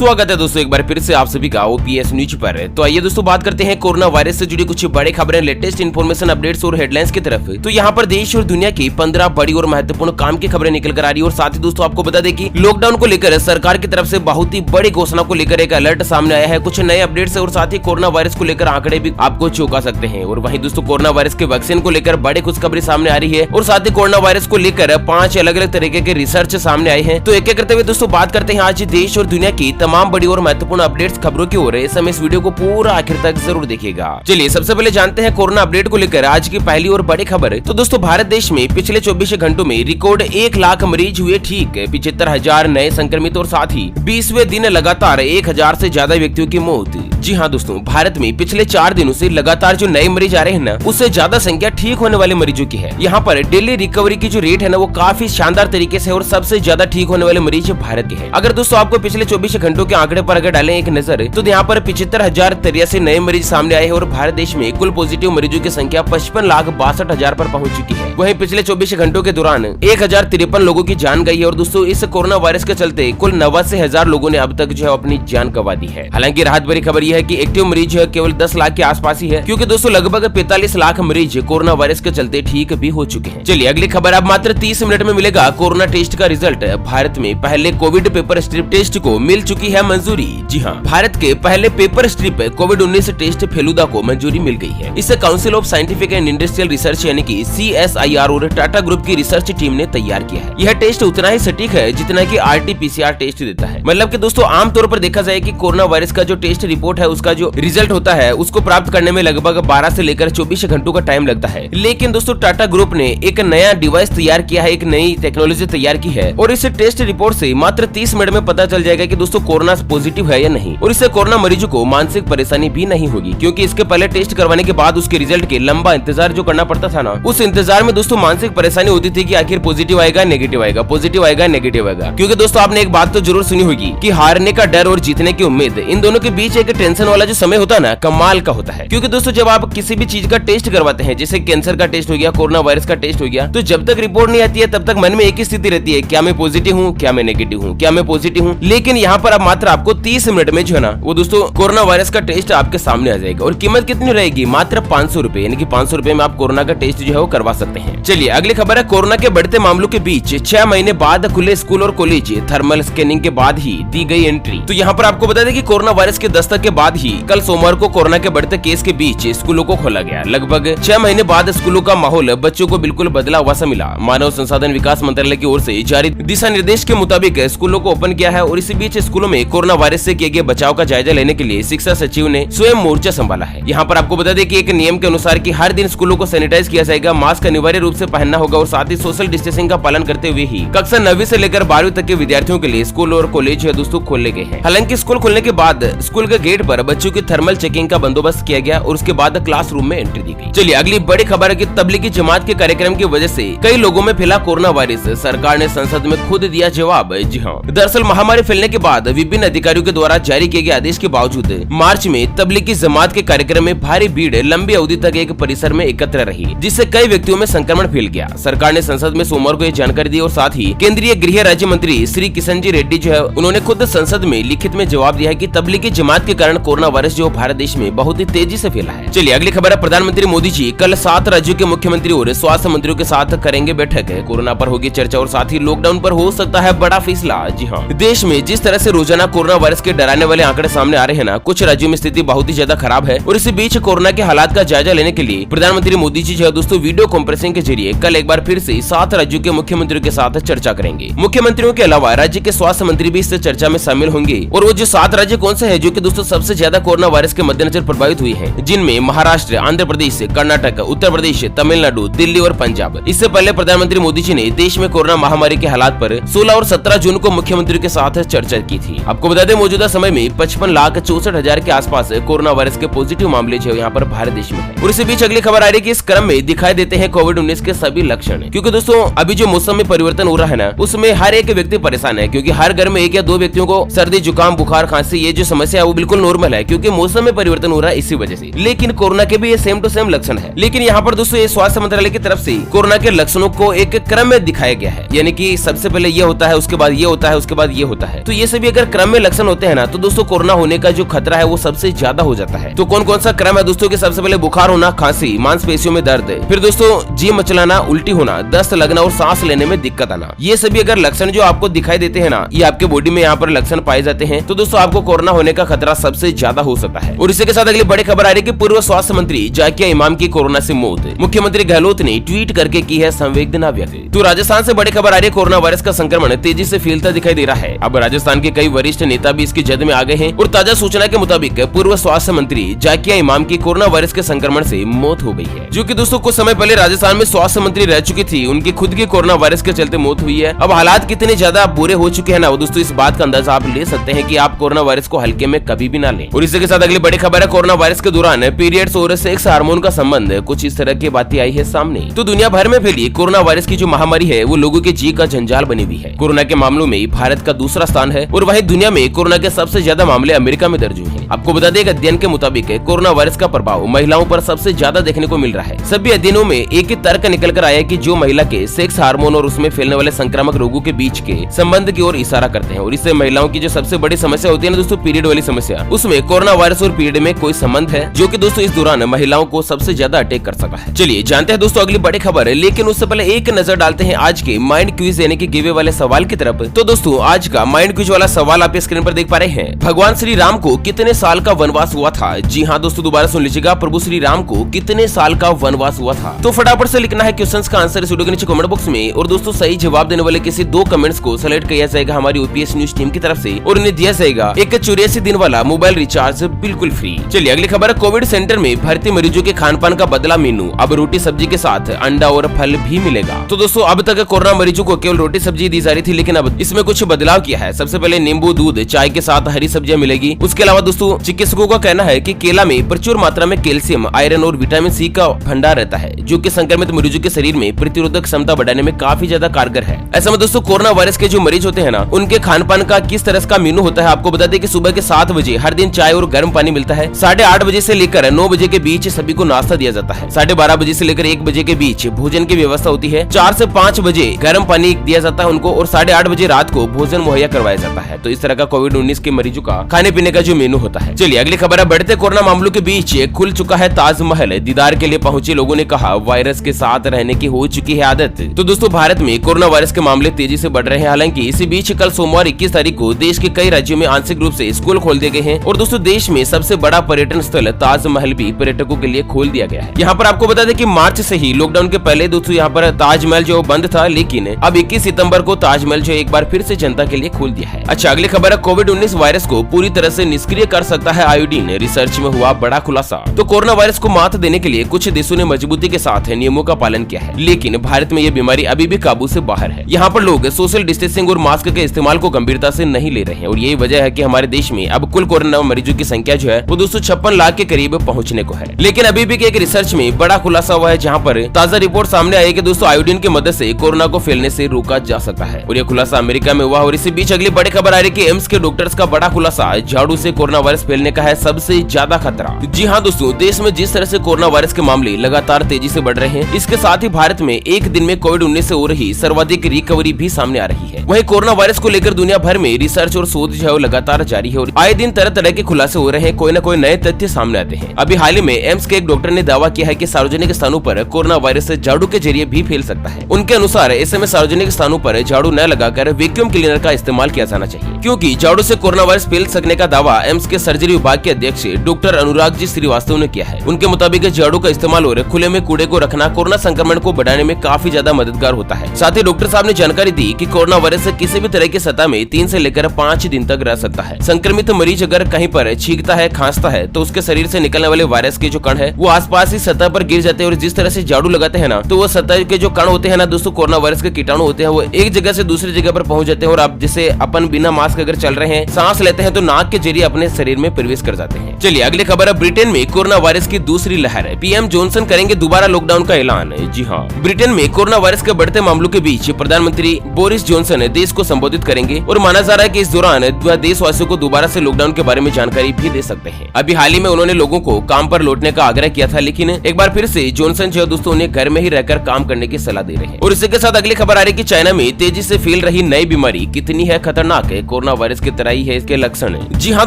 स्वागत है दोस्तों एक बार फिर से आप सभी का ओपीएस न्यूज पर। तो आइए दोस्तों बात करते हैं कोरोना वायरस से जुड़ी कुछ बड़े खबरें, लेटेस्ट इन्फॉर्मेशन, अपडेट्स और हेडलाइंस की तरफ। तो यहाँ पर देश और दुनिया की 15 बड़ी और महत्वपूर्ण काम की खबरें निकल कर आ रही है। और साथ ही दोस्तों आपको बता दें कि लॉकडाउन को लेकर सरकार की तरफ से बहुत ही बड़ी घोषणा को लेकर एक अलर्ट सामने आया है। कुछ नए अपडेट्स और साथ ही कोरोना वायरस को लेकर आंकड़े भी आपको चौंका सकते हैं। और वहीं दोस्तों कोरोना वायरस के वैक्सीन को लेकर बड़ी खुशखबरी सामने आ रही है। और साथ ही कोरोना वायरस को लेकर 5 अलग अलग तरीके के रिसर्च सामने आए हैं। तो एक एक करते हुए दोस्तों बात करते हैं आज देश और दुनिया की तमाम बड़ी और महत्वपूर्ण अपडेट्स खबरों की ओर। इस समय इस वीडियो को पूरा आखिर तक जरूर देखिएगा। चलिए सबसे पहले जानते हैं कोरोना अपडेट को लेकर आज की पहली और बड़ी खबर। तो दोस्तों भारत देश में पिछले 24 घंटों में रिकॉर्ड 1 लाख मरीज हुए ठीक, 75,000 नए संक्रमित और साथ ही 20वें दिन लगातार 1,000 से ज्यादा व्यक्तियों की मौत। जी हाँ दोस्तों, भारत में पिछले 4 दिनों से लगातार जो नए मरीज आ रहे हैं ना, उससे ज्यादा संख्या ठीक होने वाले मरीजों की है। यहाँ पर डेली रिकवरी की जो रेट है ना, वो काफी शानदार तरीके से और सबसे ज्यादा ठीक होने वाले मरीज भारत के हैं। अगर दोस्तों आपको पिछले 24 घंटों के आंकड़े पर अगर डालें एक नजर, तो यहाँ पर 75,083 नए मरीज सामने आए हैं। और भारत देश में कुल पॉजिटिव मरीजों की संख्या 55,62,000 पर पहुंच चुकी है। वहीं पिछले 24 घंटों के दौरान 1,053 लोगों की जान गई है। और दोस्तों इस कोरोना वायरस के चलते कुल 89,000 लोगों ने अब तक जो है अपनी जान गंवा दी है। हालांकि राहत भरी खबर यह है कि एक्टिव मरीज केवल 10 लाख के आसपास ही है, क्योंकि दोस्तों लगभग 45 लाख मरीज कोरोना वायरस के चलते ठीक भी हो चुके हैं। चलिए अगली खबर, अब मात्र 30 मिनट में मिलेगा कोरोना टेस्ट का रिजल्ट। भारत में पहले कोविड पेपर स्ट्रिप टेस्ट को मिल चुकी है मंजूरी। जी हाँ, भारत के पहले पेपर स्ट्रिप कोविड-19 टेस्ट फेलुदा को मंजूरी मिल गई है। इसे council of scientific and industrial research यानी कि CSIR और टाटा ग्रुप की रिसर्च टीम ने तैयार किया है। यह टेस्ट उतना ही सटीक है जितना कि RT-PCR टेस्ट देता है। मतलब कि दोस्तों आमतौर पर देखा जाए कि कोरोना वायरस का जो टेस्ट रिपोर्ट है, उसका जो रिजल्ट होता है, उसको प्राप्त करने में लगभग 12 से लेकर 24 घंटों का टाइम लगता है। लेकिन दोस्तों टाटा ग्रुप ने एक नया डिवाइस तैयार किया है, एक नई टेक्नोलॉजी तैयार की है। और इस टेस्ट रिपोर्ट से मात्र 30 मिनट में पता चल जाएगा कि दोस्तों कोरोना पॉजिटिव है या नहीं। और इससे कोरोना मरीजों को मानसिक परेशानी भी नहीं होगी, क्योंकि इसके पहले टेस्ट करवाने के बाद उसके रिजल्ट के लंबा इंतजार जो करना पड़ता था ना, उस इंतजार में दोस्तों मानसिक परेशानी होती थी कि आखिर पॉजिटिव आएगा नेगेटिव आएगा, पॉजिटिव आएगा नेगेटिव आएगा। क्योंकि दोस्तों आपने एक बात तो जरूर सुनी होगी कि हारने का डर और जीतने की उम्मीद, इन दोनों के बीच एक टेंशन वाला जो समय होता है ना, कमाल का होता है। क्योंकि दोस्तों जब आप किसी भी चीज का टेस्ट करवाते हैं, जैसे कैंसर का टेस्ट हो गया, कोरोना वायरस का टेस्ट हो गया, तो जब तक रिपोर्ट नहीं आती है तब तक मन में एक ही स्थिति रहती है, क्या मैं पॉजिटिव हूँ, क्या मैं नेगेटिव हूँ, क्या मैं पॉजिटिव हूँ। लेकिन यहाँ पर अब मात्र आपको 30 मिनट में जो है ना, वो दोस्तों कोरोना वायरस का टेस्ट आपके सामने आ जाएगा। और कीमत कितनी रहेगी? मात्र 500 रुपए, यानी कि 500 रुपए में आप कोरोना का टेस्ट जो है वो करवा सकते हैं। चलिए अगली खबर है, कोरोना के बढ़ते मामलों के बीच 6 महीने बाद खुले स्कूल और कॉलेज, थर्मल स्कैनिंग के बाद ही दी गई एंट्री। तो यहाँ पर आपको बता दें कि कोरोना वायरस के दस्तक के बाद ही कल सोमवार को कोरोना के बढ़ते केस के बीच स्कूलों को खोला गया। लगभग 6 महीने बाद स्कूलों का माहौल बच्चों को बिल्कुल बदला हुआ सा मिला। मानव संसाधन विकास मंत्रालय की ओर से जारी दिशा निर्देश के मुताबिक स्कूलों को ओपन किया है। और इसी बीच स्कूलों में कोरोना वायरस से किए गए बचाव का जायजा लेने के लिए शिक्षा सचिव ने स्वयं मोर्चा संभाला है। यहाँ पर आपको बता दें कि एक नियम के अनुसार कि हर दिन स्कूलों को सैनिटाइज किया जाएगा, मास्क अनिवार्य रूप से पहनना होगा और साथ ही सोशल डिस्टेंसिंग का पालन करते हुए ही कक्षा 9वीं से लेकर 12वीं तक के विद्यार्थियों के लिए स्कूल और कॉलेज दोस्तों खोले गए हैं। हालांकि स्कूल खोलने के बाद स्कूल के गेट पर बच्चों की थर्मल चेकिंग का बंदोबस्त किया गया और उसके बाद क्लासरूम में एंट्री दी गई। चलिए अगली बड़ी खबर है कि तबलीगी जमात के कार्यक्रम की वजह से कई लोगों में फैला कोरोना वायरस, सरकार ने संसद में खुद दिया जवाब। जी हाँ, दरअसल महामारी फैलने के बाद विभिन्न अधिकारियों के द्वारा जारी किए गए आदेश के बावजूद मार्च में तबलीगी जमात के कार्यक्रम में भारी भीड़ लंबी अवधि तक एक परिसर में एकत्र रही, जिससे कई व्यक्तियों में संक्रमण फैल गया। सरकार ने संसद में सोमवार को यह जानकारी दी और साथ ही केंद्रीय गृह राज्य मंत्री श्री किशन जी रेड्डी जो है, उन्होंने खुद संसद में लिखित में जवाब दिया है कि तबलीगी जमात के कारण कोरोना वायरस जो भारत देश में बहुत ही तेजी से फैला है। चलिए अगली खबर है, प्रधानमंत्री मोदी जी कल 7 राज्यों के मुख्यमंत्री और स्वास्थ्य मंत्रियों के साथ करेंगे बैठक। कोरोना पर होगी चर्चा और साथ ही लॉकडाउन पर हो सकता है बड़ा फैसला। जी हाँ, देश में जिस तरह से रोजाना कोरोना वायरस के डराने वाले आंकड़े सामने आ रहे हैं ना, कुछ राज्यों में स्थिति बहुत ही ज्यादा खराब है। और इसी बीच कोरोना के हालात का जायजा लेने के लिए प्रधानमंत्री मोदी जी जो है दोस्तों वीडियो कॉन्फ्रेंसिंग के जरिए कल एक बार फिर से 7 राज्यों के मुख्यमंत्रियों के साथ चर्चा करेंगे। मुख्यमंत्रियों के अलावा राज्य के स्वास्थ्य मंत्री भी इस चर्चा में शामिल होंगे। और वो जो 7 राज्य कौन से हैं जो कि दोस्तों सबसे ज्यादा कोरोना वायरस के मद्देनजर प्रभावित हुए हैं, जिनमें महाराष्ट्र, आंध्र प्रदेश, कर्नाटक, उत्तर प्रदेश, तमिलनाडु, दिल्ली और पंजाब। इससे पहले प्रधानमंत्री मोदी जी ने देश में कोरोना महामारी के हालात पर 16 और 17 जून को मुख्यमंत्रियों के साथ चर्चा की थी। आपको बता दें मौजूदा समय में 55,64,000 के आसपास कोरोना वायरस के पॉजिटिव मामले जो यहाँ पर भारत देश में है। और इसी बीच अगली खबर आ रही है कि इस क्रम में दिखाई देते हैं कोविड-19 के सभी लक्षण। क्योंकि दोस्तों अभी जो मौसम में परिवर्तन हो रहा है ना, उसमें हर एक व्यक्ति परेशान है, क्योंकि हर घर में 1 या 2 व्यक्तियों को सर्दी, जुकाम, बुखार, खांसी ये जो समस्या है वो बिल्कुल नॉर्मल है क्योंकि मौसम में परिवर्तन हो रहा है इसी वजह से। लेकिन कोरोना के भी ये सेम टू सेम लक्षण है। लेकिन यहाँ पर दोस्तों ये स्वास्थ्य मंत्रालय की तरफ से कोरोना के लक्षणों को एक क्रम में दिखाया गया है, यानी कि सबसे पहले ये होता है, उसके बाद ये होता है, उसके बाद ये होता है। तो ये सभी अगर क्रम में लक्षण होते हैं ना, तो दोस्तों कोरोना होने का जो खतरा है वो सबसे ज्यादा हो जाता है। तो कौन कौन सा क्रम है दोस्तों के? सबसे पहले बुखार होना, खांसी, मांसपेशियों में दर्द, फिर दोस्तों जी मचलाना, उल्टी होना, दस्त लगना और सांस लेने में दिक्कत आना। ये सभी अगर लक्षण जो आपको दिखाई देते हैं ना, ये आपके बॉडी में यहाँ पर लक्षण पाए जाते हैं, तो दोस्तों आपको कोरोना होने का खतरा सबसे ज्यादा हो सकता है। और इसी के साथ अगली बड़ी खबर आ रही है कि पूर्व स्वास्थ्य मंत्री जाकिया इमाम की कोरोना से मौत। मुख्यमंत्री गहलोत ने ट्वीट करके की है संवेदना व्यक्त। तो राजस्थान से बड़ी खबर आ रही है, कोरोना वायरस का संक्रमण तेजी से फैलता दिखाई दे रहा है। अब राजस्थान के कई वरिष्ठ नेता भी इसकी जद में आ गए हैं और ताजा सूचना के मुताबिक पूर्व स्वास्थ्य मंत्री जाकिया इमाम की कोरोना वायरस के संक्रमण से मौत हो गई है। जो कि दोस्तों कुछ समय पहले राजस्थान में स्वास्थ्य मंत्री रह चुकी थी, उनकी खुद की कोरोना वायरस के चलते मौत हुई है। अब हालात कितने ज्यादा बुरे हो चुके हैं ना, दोस्तों इस बात का अंदाजा आप ले सकते हैं कि आप कोरोना वायरस को हल्के में कभी भी ना लें। और इसी के साथ अगली बड़ी खबर है, कोरोना वायरस के दौरान पीरियड्स और सेक्स हार्मोन का संबंध, कुछ इस तरह की बातें आई है सामने। तो दुनिया भर में फैली कोरोना वायरस की जो महामारी है वो लोगों के जी का जंजाल बनी हुई है। कोरोना के मामलों में भारत का दूसरा स्थान है और वहीं दुनिया में कोरोना के सबसे ज्यादा मामले अमेरिका में दर्ज हुए हैं। आपको बता दें, एक अध्ययन के मुताबिक कोरोना वायरस का प्रभाव महिलाओं पर सबसे ज्यादा देखने को मिल रहा है। सभी अध्ययनों में एक ही तर्क निकल कर आया है कि जो महिला के सेक्स हार्मोन और उसमें फैलने वाले संक्रामक रोगों के बीच के संबंध की ओर इशारा करते हैं। और इससे महिलाओं की जो सबसे बड़ी समस्या होती है ना दोस्तों, पीरियड वाली समस्या, उसमें कोरोना वायरस और पीरियड में कोई संबंध है, जो कि दोस्तों इस दौरान महिलाओं को सबसे ज्यादा अटैक कर सका है। चलिए जानते हैं दोस्तों अगली बड़ी खबर है, लेकिन उससे पहले एक नजर डालते हैं आज के माइंड क्विज यानी कि गिवे वाले सवाल की तरफ। तो दोस्तों आज का माइंड क्विज वाला सवाल आप स्क्रीन पर देख पा रहे हैं। भगवान श्री राम को कितने साल का वनवास हुआ था? जी हाँ दोस्तों, दोबारा सुन लीजिएगा, प्रभु श्री राम को कितने साल का वनवास हुआ था? तो फटाफट से लिखना है क्वेश्चंस का आंसर इस वीडियो के नीचे कमेंट बॉक्स में। और दोस्तों सही जवाब देने वाले किसी 2 कमेंट्स को सेलेक्ट किया जाएगा हमारी ओपीएस न्यूज टीम की तरफ से और उन्हें दिया जाएगा एक 84 दिन वाला मोबाइल रिचार्ज बिल्कुल फ्री। चलिए अगली खबर है, कोविड सेंटर में भर्ती मरीजों के खान पान का बदला मेनू, अब रोटी सब्जी के साथ अंडा और फल भी मिलेगा। तो दोस्तों अब तक कोरोना मरीजों को केवल रोटी सब्जी दी जा रही थी, लेकिन अब इसमें कुछ बदलाव किया है। सबसे पहले नींबू दूध चाय के साथ हरी सब्जियां मिलेगी। उसके अलावा दोस्तों चिकित्सकों का कहना है कि केला में प्रचुर मात्रा में कैल्शियम, आयरन और विटामिन सी का भंडार रहता है, जो कि संक्रमित मरीजों के शरीर में प्रतिरोधक क्षमता बढ़ाने में काफी ज्यादा कारगर है। ऐसे में दोस्तों कोरोना वायरस के जो मरीज होते हैं ना, उनके खान पान का किस तरह का मेनू होता है आपको बता दें कि सुबह के 7 बजे हर दिन चाय और गर्म पानी मिलता है। 8:30 बजे से लेकर 9 बजे के बीच सभी को नाश्ता दिया जाता है। 12:30 बजे से लेकर 1 बजे के बीच भोजन की व्यवस्था होती है। 4 से 5 बजे गर्म पानी दिया जाता है उनको और 8:30 बजे रात को भोजन मुहैया करवाया जाता है। तो इस तरह का कोविड-19 के मरीजों का खाने पीने का जो मेनू होता है। चलिए अगली खबर है, बढ़ते कोरोना मामलों के बीच खुल चुका है ताजमहल। दीदार के लिए पहुंचे लोगों ने कहा वायरस के साथ रहने की हो चुकी है आदत। तो दोस्तों भारत में कोरोना वायरस के मामले तेजी से बढ़ रहे हैं। हालांकि इसी बीच कल सोमवार 21 तारीख को देश के कई राज्यों में आंशिक रूप से स्कूल खोल दिए गए हैं और दोस्तों देश में सबसे बड़ा पर्यटन स्थल ताजमहल भी पर्यटकों के लिए खोल दिया गया है। यहाँ पर आपको बता दें कि मार्च से ही लॉकडाउन के पहले दोस्तों यहाँ पर ताजमहल जो बंद था, लेकिन अब 21 सितंबर को ताजमहल जो एक बार फिर से जनता के लिए खोल दिया है। अच्छा अगली खबर है, कोविड-19 वायरस को पूरी तरह से निष्क्रिय कर सकता है आयोडीन, रिसर्च में हुआ बड़ा खुलासा। तो कोरोना वायरस को मात देने के लिए कुछ देशों ने मजबूती के साथ नियमों का पालन किया है, लेकिन भारत में ये बीमारी अभी भी काबू से बाहर है। यहाँ पर लोग सोशल डिस्टेंसिंग और मास्क के इस्तेमाल को गंभीरता से नहीं ले रहे हैं और यही वजह है कि हमारे देश में अब कुल कोरोना मरीजों की संख्या जो है वो 256 लाख के करीब पहुंचने को है। लेकिन अभी भी एक रिसर्च में बड़ा खुलासा हुआ है, जहाँ पर ताजा रिपोर्ट सामने आई कि दोस्तों आयोडीन की मदद से कोरोना को फैलने से रोका जा सकता है और यह खुलासा अमेरिका में हुआ। और इसी बीच अगली बड़ी खबर आ रही है कि एम्स के डॉक्टर्स का बड़ा खुलासा, झाड़ू से कोरोना वायरस फैलने का है सबसे ज्यादा खतरा। जी हाँ दोस्तों, देश में जिस तरह से कोरोना वायरस के मामले लगातार तेजी से बढ़ रहे हैं, इसके साथ ही भारत में एक दिन में कोविड-19 से हो रही सर्वाधिक रिकवरी भी सामने आ रही है। वहीं कोरोना वायरस को लेकर दुनिया भर में रिसर्च और शोध जो है लगातार जारी है और आए दिन तरह तरह के खुलासे हो रहे हैं, कोई न कोई नए तथ्य सामने आते हैं। अभी हाल ही में एम्स के एक डॉक्टर ने दावा किया है कि सार्वजनिक स्थानों पर कोरोना वायरस झाड़ू के जरिए भी फैल सकता है। उनके अनुसार ऐसे में सार्वजनिक स्थानों पर झाड़ू न लगाकर वैक्यूम क्लीनर का इस्तेमाल किया जाना चाहिए, क्योंकि झाड़ू से कोरोना वायरस फैल सकने का दावा एम्स के सर्जरी विभाग के अध्यक्ष डॉक्टर अनुराग जी श्रीवास्तव ने किया है। उनके मुताबिक झाड़ू का इस्तेमाल और खुले में कूड़े को रखना कोरोना संक्रमण को बढ़ाने में काफी ज्यादा मददगार होता है। साथ ही डॉक्टर साहब ने जानकारी दी कि कोरोना वायरस किसी भी तरह की सतह में 3 से लेकर 5 दिन तक रह सकता है। संक्रमित मरीज अगर कहीं पर छींकता है, खांसता है, तो उसके शरीर से निकलने वाले वायरस के जो कण है वो आसपास ही सतह पर गिर जाते हैं और जिस तरह से झाड़ू लगाते हैं ना, तो वो सतह के जो कण होते हैं ना दोस्तों, कोरोना वायरस के कीटाणु होते हैं, वो एक जगह से दूसरी जगह पर पहुंच जाते हैं। और आप जैसे अपन बिना मास्क अगर चल रहे हैं, सांस लेते हैं, तो नाक के जरिए अपने शरीर शरीर में प्रवेश कर जाते हैं। चलिए अगली खबर है, ब्रिटेन में कोरोना वायरस की दूसरी लहर है। पीएम जॉनसन करेंगे दोबारा लॉकडाउन का ऐलान। जी हाँ, ब्रिटेन में कोरोना वायरस के बढ़ते मामलों के बीच प्रधानमंत्री बोरिस जॉनसन देश को संबोधित करेंगे और माना जा रहा है कि इस दौरान वह देशवासियों को दोबारा से लॉकडाउन के बारे में जानकारी भी दे सकते हैं। अभी हाल ही में उन्होंने लोगों को काम पर लौटने का आग्रह किया था, लेकिन एक बार फिर से जॉनसन जो दोस्तों उन्हें घर में ही रहकर काम करने की सलाह दे रहे हैं। और इसी के साथ अगली खबर आ रही है कि चाइना में तेजी से फैल रही नई बीमारी कितनी है खतरनाक है, कोरोना वायरस की तरह ही है इसके लक्षण। जी हाँ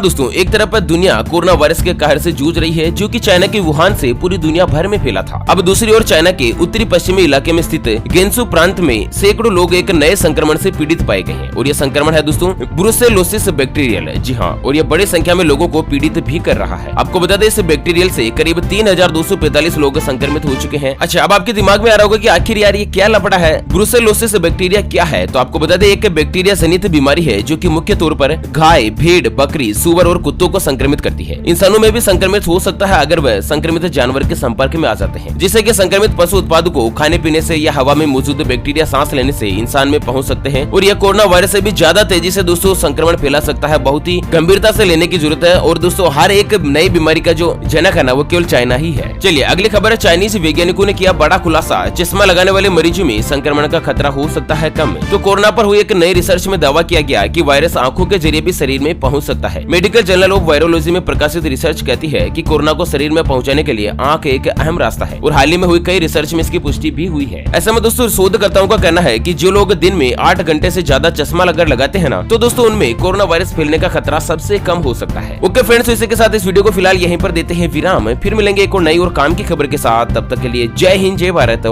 दोस्तों, एक तरफ दुनिया कोरोना वायरस के कहर से जूझ रही है जो कि चाइना के वुहान से पूरी दुनिया भर में फैला था। अब दूसरी ओर चाइना के उत्तरी पश्चिमी इलाके में स्थित गेंसू प्रांत में सैकड़ों लोग एक नए संक्रमण से पीड़ित पाए गए हैं और यह संक्रमण है दोस्तों ब्रुसेलोसिस बैक्टीरियल। जी हाँ, और यह बड़ी संख्या में लोगों को पीड़ित भी कर रहा है। आपको बता दें इस बैक्टीरियल से करीब 3245 लोग संक्रमित हो चुके हैं। अच्छा, अब आपके दिमाग में आ रहा होगा कि आखिर यार ये क्या लफड़ा है, ब्रुसेलोसिस बैक्टीरिया क्या है? तो आपको बता दें एक बैक्टीरिया जनित बीमारी है जो कि मुख्य तौर पर गाय, भेड़, बकरी, सुअर और कुत्तों को संक्रमित करती है। इंसानों में भी संक्रमित हो सकता है अगर वह संक्रमित जानवर के संपर्क में आ जाते हैं, जिससे कि संक्रमित पशु उत्पाद को खाने पीने से या हवा में मौजूद बैक्टीरिया सांस लेने से इंसान में पहुंच सकते हैं और यह कोरोना वायरस से भी ज्यादा तेजी से दोस्तों संक्रमण फैला सकता है। बहुत ही गंभीरता से लेने की जरूरत है और दोस्तों हर एक नई बीमारी का जो जनक है ना वो केवल चाइना ही है। चलिए अगली खबर है, चाइनीज वैज्ञानिकों ने किया बड़ा खुलासा, चश्मा लगाने वाले मरीजों में संक्रमण का खतरा हो सकता है कम। तो कोरोना पर हुई एक नई रिसर्च में दावा किया गया कि वायरस आंखों के जरिए भी शरीर में पहुंच सकता है। मेडिकल जर्नल ऑफ वायरोलॉजी में प्रकाशित रिसर्च कहती है कि कोरोना को शरीर में पहुंचाने के लिए आंख एक अहम रास्ता है और हाल ही में हुई कई रिसर्च में इसकी पुष्टि भी हुई है। ऐसे में दोस्तों शोधकर्ताओं का कहना है कि जो लोग दिन में 8 घंटे से ज्यादा चश्मा लगाते हैं ना, तो दोस्तों उनमें कोरोना वायरस फैलने का खतरा सबसे कम हो सकता है। ओके फ्रेंड्स, इसी के साथ इस वीडियो को फिलहाल यहीं पर देते हैं विराम। फिर मिलेंगे एक और नई और काम की खबर के साथ, तब तक के लिए जय हिंद, जय भारत।